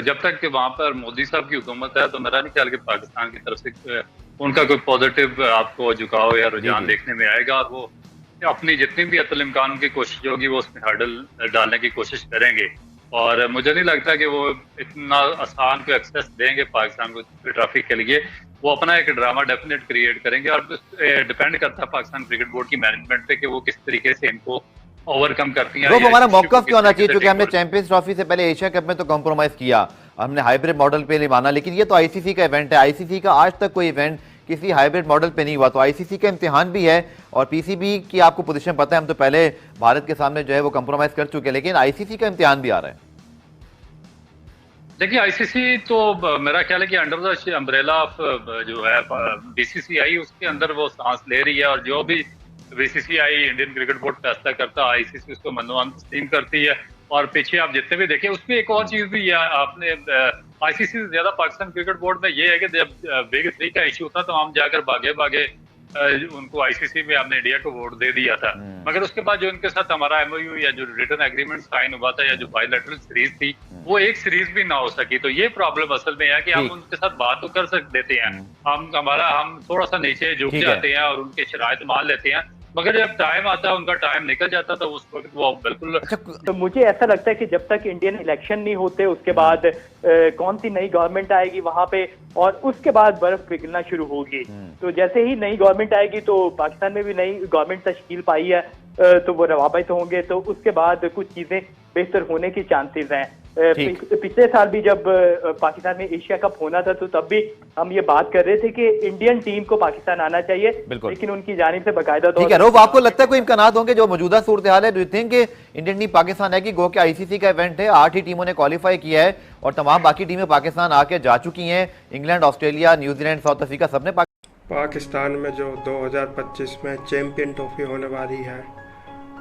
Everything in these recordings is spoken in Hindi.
जब तक कि वहाँ पर मोदी साहब की हुकूमत है तो मेरा नहीं ख्याल कि पाकिस्तान की तरफ से उनका कोई पॉजिटिव आपको झुकाव या रुझान देखने में आएगा, और वो अपनी जितनी भी अतल इम्कान की कोशिश होगी वो उसमें हर्डल डालने की कोशिश करेंगे। और मुझे नहीं लगता कि वो इतना आसान को एक्सेस देंगे पाकिस्तान को ट्रैफिक के लिए। वो अपना एक ड्रामा डेफिनेट क्रिएट करेंगे, और डिपेंड करता है पाकिस्तान क्रिकेट बोर्ड की मैनेजमेंट पे कि वो किस तरीके से इनको ओवरकम करती है। हमारा मौकफ क्यों होना चाहिए, क्योंकि हमने चैंपियंस ट्रॉफी से पहले एशिया कप में तो कॉम्प्रोमाइज किया, हमने हाइब्रिड मॉडल पे नहीं माना, लेकिन ये तो आईसीसी का इवेंट है। आईसीसी का आज तक कोई इवेंट किसी हाइब्रिड मॉडल पे नहीं हुआ, तो आईसीसी का इम्तिहान भी है। और पीसीबी की आपको पोजीशन पता है, हम तो पहले भारत के सामने जो है वो कॉम्प्रोमाइज कर चुके हैं, लेकिन आईसीसी का इम्तिहान भी आ रहा है। देखिए आईसीसी तो मेरा ख्याल है कि अंडर द अम्ब्रेला ऑफ जो है बीसीसीआई उसके अंदर वो सांस ले रही है, और जो भी बीसीसीआई इंडियन क्रिकेट बोर्ड फैसला करता है आईसीसी उसको मन्नोआन तस्लीम करती है। और पीछे आप जितने भी देखिए उसमें एक और चीज भी है, आपने आईसीसी से ज्यादा पाकिस्तान क्रिकेट बोर्ड में ये है कि जब बिग थ्री का इश्यू था तो हम जाकर भागे भागे उनको आईसीसी में आपने इंडिया को वोट दे दिया था, मगर उसके बाद जो इनके साथ हमारा एमओयू या जो रिटर्न एग्रीमेंट साइन हुआ था या जो बायलैटरल सीरीज थी वो एक सीरीज भी ना हो सकी। तो ये प्रॉब्लम असल में है कि हम उनके साथ बात तो कर देते हैं, हम थोड़ा सा नीचे झुक जाते हैं और उनके शराइत मान लेते हैं, मगर जब टाइम आता है उनका टाइम निकल जाता तो उस वक्त वो बिल्कुल। तो मुझे ऐसा लगता है कि जब तक इंडियन इलेक्शन नहीं होते उसके बाद कौन सी नई गवर्नमेंट आएगी वहां पे, और उसके बाद बर्फ पिघलना शुरू होगी। तो जैसे ही नई गवर्नमेंट आएगी, तो पाकिस्तान में भी नई गवर्नमेंट तश्कील पाई है, तो वो रवाबित होंगे, तो उसके बाद कुछ चीजें बेहतर होने की चांसेस हैं। पिछले साल भी जब पाकिस्तान में एशिया कप होना था तो तब भी हम ये बात कर रहे थे कि इंडियन टीम को पाकिस्तान आना चाहिए, लेकिन उनकी जानिब से बाकायदा ठीक है। रोब, आपको लगता है कोई इम्कानात होंगे जो मौजूदा सूरत हाल है? Do you think Indian team Pakistan है कि गो के आईसीसी का इवेंट है, 8 ही टीमों ने क्वालिफाई किया है और तमाम बाकी टीमें पाकिस्तान आके जा चुकी हैं, England, Australia, New Zealand, south Africa, सबने पाकिस्तान में जो 2025 में चैंपियन ट्रॉफी होने वाली है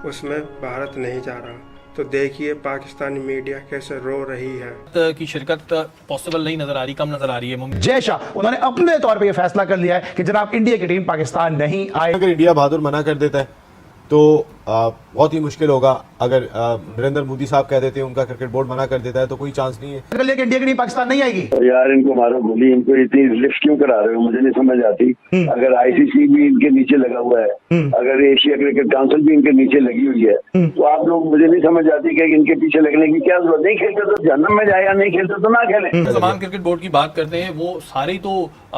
उसमें भारत नहीं जा रहा। तो देखिए पाकिस्तानी मीडिया कैसे रो रही है की शिरकत पॉसिबल नहीं नजर आ रही, कम नजर आ रही है। जय शाह उन्होंने अपने तौर पे ये फैसला कर लिया है कि जनाब इंडिया की टीम पाकिस्तान नहीं आए। अगर इंडिया बहादुर मना कर देता है तो बहुत ही मुश्किल होगा। अगर नरेंद्र मोदी साहब कह देते हैं, उनका क्रिकेट बोर्ड मना कर देता है तो कोई चांस नहीं है। अगर इंडिया की टीम पाकिस्तान नहीं आएगी तो यार इनको मारो गोली, इनको इतनी लिफ्ट क्यों करा रहे हो, मुझे नहीं समझ आती। अगर आईसीसी भी इनके नीचे लगा हुआ है, अगर एशिया क्रिकेट काउंसिल भी इनके नीचे लगी हुई है, तो आप लोग, मुझे नहीं समझ आती कि इनके पीछे लगने की क्या जरूरत। नहीं खेलते तो जहन्नम में जाएगा, नहीं खेलते तो ना खेले। तमाम क्रिकेट बोर्ड की बात करते हैं, वो सारे तो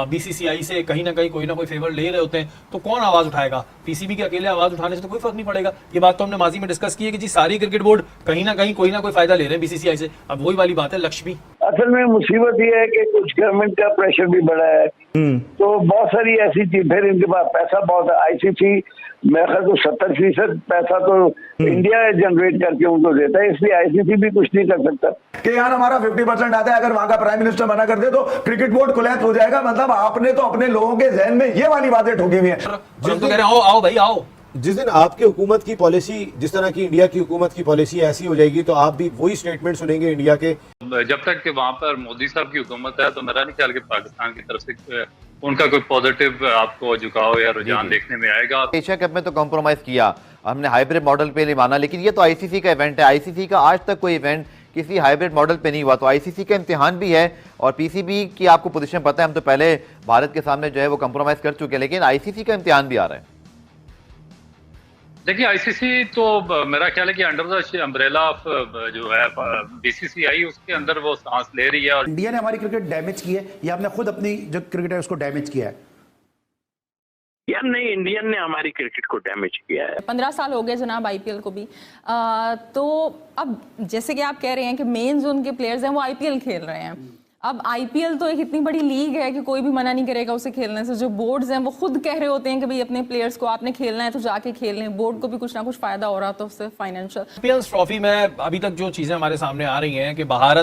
बीसीसीआई से कहीं ना कहीं कोई ना कोई फेवर ले रहे होते हैं, तो कौन आवाज उठाएगा? पीसीबी के अकेले आवाज उठाने से तो कोई फर्क नहीं पड़ेगा। ये बात तो हमने माजी में डिस्कस की है कि जी सारी क्रिकेट बोर्ड कहीं ना कहीं कोई ना कोई फायदा ले रहे हैं बीसीसीआई से। अब वही वाली बात है लक्ष्मी। असल में मुसीबत ये है कि कुछ गवर्नमेंट का प्रेशर भी बढ़ा है, तो बहुत सारी ऐसी चीज, फिर इनके पास पैसा बहुत है। आईसीसी मेरे ख्याल तो 70% पैसा तो इंडिया जनरेट करके उनको देता है, इसलिए आईसीसी भी कुछ नहीं कर सकता कि यार हमारा 50% आता है, अगर वहां का प्राइम मिनिस्टर मना कर दे तो क्रिकेट बोर्ड कोलैप्स हो जाएगा। मतलब आपने तो अपने लोगों के जहन में ये वाली बातें ठोकी हुई है। हम तो कह रहे हैं आओ भाई आओ। जिस दिन आपकी हुकूमत की पॉलिसी, जिस तरह की इंडिया की हुकूमत की पॉलिसी ऐसी हो जाएगी तो आप भी वही स्टेटमेंट सुनेंगे इंडिया के। जब तक कि वहाँ पर मोदी साहब की हुकूमत है तो मेरा नहीं ख्याल कि पाकिस्तान की तरफ से उनका कोई पॉजिटिव आपको झुकाव या रुझान देखने में आएगा। एशिया कप में तो कॉम्प्रोमाइज किया, हमने हाइब्रिड मॉडल पे नहीं माना, लेकिन ये तो आईसीसी का इवेंट है। आईसीसी का आज तक कोई इवेंट किसी हाइब्रिड मॉडल पे नहीं हुआ, तो आईसीसी का इम्तिहान भी है। और पीसीबी की आपको पोजीशन पता है, हम तो पहले भारत के सामने जो है वो कॉम्प्रोमाइज कर चुके हैं, लेकिन आईसीसी का इम्तिहान भी आ रहा है। देखिए आईसीसी तो मेरा ख्याल है कि अंडर द अम्ब्रेला ऑफ जो है बीसीसीआई उसके अंदर वो सांस ले रही है। और इंडिया ने हमारी क्रिकेट डैमेज की है या आपने खुद अपनी जो क्रिकेट है उसको डैमेज किया है? यार नहीं, इंडियन ने हमारी क्रिकेट को डैमेज किया है। 15 साल हो गए जनाब आईपीएल को भी। तो अब जैसे कि आप कह रहे हैं कि मेन जोन के प्लेयर्स हैं वो आईपीएल खेल रहे हैं। अब आईपीएल तो एक इतनी बड़ी लीग है कि कोई भी मना नहीं करेगा उसे खेलने से। जो बोर्ड्स हैं वो खुद कह रहे होते हैं कि भाई अपने प्लेयर्स को आपने खेलना है तो जाके खेल लें। बोर्ड को भी कुछ ना कुछ फायदा हो रहा था उससे फाइनेंशियल। ट्रॉफी में अभी तक जो चीजें हमारे सामने आ रही हैं कि भारत